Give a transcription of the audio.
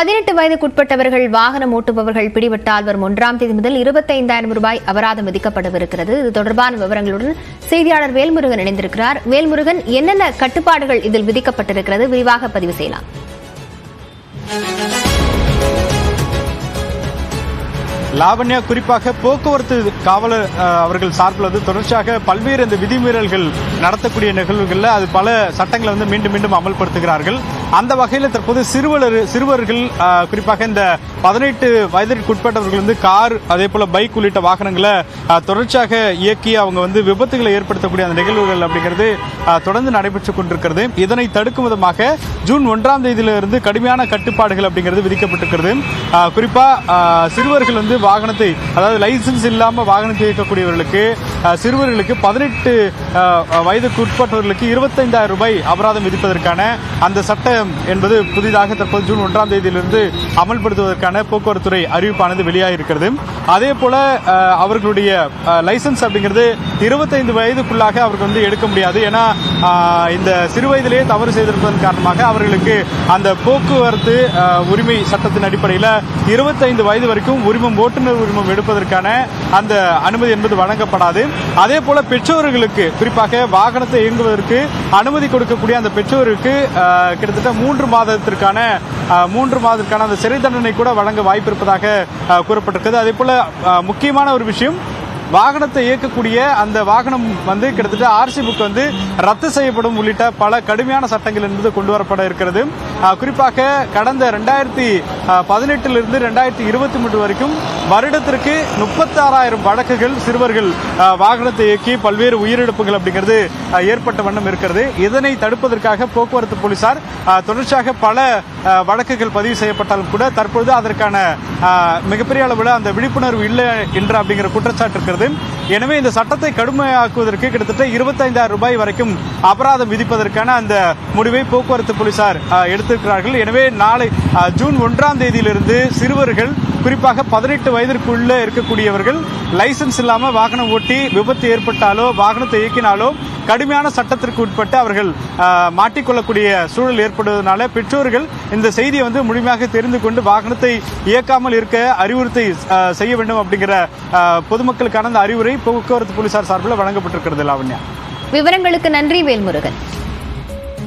18 வயதுக்குட்பட்டவர்கள் வாகனம் ஓட்டுபவர்கள் பிடிபட்டால் வரும் 1ஆம் தேதி முதல் 25,000 ரூபாய் அபராதம் விதிக்கப்படவிருக்கிறது. இது தொடர்பான விவரங்களுடன் செய்தியாளர் வேல்முருகன் இணைந்திருக்கிறார். வேல்முருகன், என்னென்ன கட்டுப்பாடுகள் இதில் விதிக்கப்பட்டிருக்கிறது? விரிவாக பதிவு செய்யலாம். லாவண்யா, குறிப்பாக போக்குவரத்து காவலர் அவர்கள் சார்பில் தொடர்ச்சியாக பல்வேறு இந்த விதிமீறல்கள் நடத்தக்கூடிய நிகழ்வுகளில் அது பல சட்டங்களை மீண்டும் மீண்டும் அமல்படுத்துகிறார்கள். அந்த வகையில் தற்போது சிறுவர்கள் குறிப்பாக இந்த 18 வயதிற்குட்பட்டவர்கள் கார் அதே போல பைக் உள்ளிட்ட வாகனங்களை தொடர்ச்சியாக இயக்கி அவங்க விபத்துகளை ஏற்படுத்தக்கூடிய அந்த நிகழ்வுகள் அப்படிங்கிறது தொடர்ந்து நடைபெற்றுக் கொண்டிருக்கிறது. இதனை தடுக்கும் விதமாக ஜூன் 1ஆம் தேதியிலிருந்து கடுமையான கட்டுப்பாடுகள் அப்படிங்கிறது விதிக்கப்பட்டிருக்கிறது. குறிப்பா சிறுவர்கள் வாகனத்தை, அதாவது லைசன்ஸ் இல்லாம வாகனத்தை இயக்கக்கூடியவர்களுக்கு, சிறுவர்களுக்கு 18 வயதுக்கு உட்பட்டவர்களுக்கு 25,000 ரூபாய் அபராதம் விதிப்பதற்கான அந்த சட்டம் என்பது புதிதாக தற்போது ஜூன் 1ஆம் தேதியிலிருந்து அமல்படுத்துவதற்கான போக்குவரத்துறை அறிவிப்பானது வெளியாகிருக்கிறது. அதே போல அவர்களுடைய லைசன்ஸ் அப்படிங்கிறது 25 வயதுக்குள்ளாக அவர்கள் எடுக்க முடியாது. ஏன்னா இந்த சிறு வயதிலேயே தவறு செய்திருப்பதன் காரணமாக அவர்களுக்கு அந்த போக்குவரத்து உரிமை சட்டத்தின் அடிப்படையில் 25 வயது வரைக்கும் ஓட்டுநர் உரிமம் எடுப்பதற்கான அந்த அனுமதி என்பது வழங்கப்படாது. அதே போல பெற்றோர்களுக்கு, குறிப்பாக வாகனத்தை இயங்குவதற்கு அனுமதி கொடுக்கக்கூடிய அந்த பெற்றோருக்கு கிட்டத்தட்ட 3 மாதத்திற்கான அந்த சிறை தண்டனை கூட வழங்க வாய்ப்பு இருப்பதாக கூறப்பட்டிருக்கிறது. அதே போல முக்கியமான ஒரு விஷயம், வாகனத்தை இயக்கக்கூடிய அந்த வாகனம் கிட்டத்தட்ட ஆர்சி புக் ரத்து செய்யப்படும் உள்ளிட்ட பல கடுமையான சட்டங்கள் என்பது கொண்டு வரப்பட இருக்கிறது. குறிப்பாக கடந்த 2018 2023 வரைக்கும் வருடத்திற்கு 36,000 வழக்குகள் சிறுவர்கள் வாகனத்தை இயக்கி பல்வேறு உயிரிழப்புகள் அப்படிங்கிறது ஏற்பட்ட வண்ணம் இருக்கிறது. இதனை தடுப்பதற்காக போக்குவரத்து போலீசார் தொடர்ச்சியாக பல வழக்குகள் பதிவு செய்யப்பட்டாலும் கூட தற்பொழுது அதற்கான மிகப்பெரிய அளவில் அந்த விழிப்புணர்வு இல்லை என்று அப்படிங்கிற குற்றச்சாட்டு இருக்கிறது. எனவே இந்த சட்டத்தை கடுமையாக்குவதற்கு கிட்டத்தட்ட 25,000 ரூபாய் வரைக்கும் அபராதம் விதிப்பதற்கான அந்த முடிவை போக்குவரத்து போலீசார் எடுத்திருக்கிறார்கள். எனவே நாளை ஜூன் 1ஆம் தேதியிலிருந்து சிறுவர்கள், குறிப்பாக 18 வயதிற்குள்ள இருக்கக்கூடியவர்கள் லைசன்ஸ் இல்லாமல் வாகனம் ஓட்டி விபத்து ஏற்பட்டாலோ வாகனத்தை இயக்கினாலோ கடுமையான சட்டத்திற்கு உட்பட்டு அவர்கள் மாட்டிக்கொள்ளக்கூடிய சூழல் ஏற்படுவதனால பெற்றோர்கள் இந்த செய்தியை முழுமையாக தெரிந்து கொண்டு வாகனத்தை இயக்காமல் இருக்க அறிவுறுத்தை செய்ய வேண்டும் அப்படிங்கிற பொதுமக்களுக்கான அந்த அறிவுரை போக்குவரத்து போலீசார் சார்பில் வழங்கப்பட்டிருக்கிறது. லாவண்யா, விவரங்களுக்கு நன்றி வேல்முருகன்.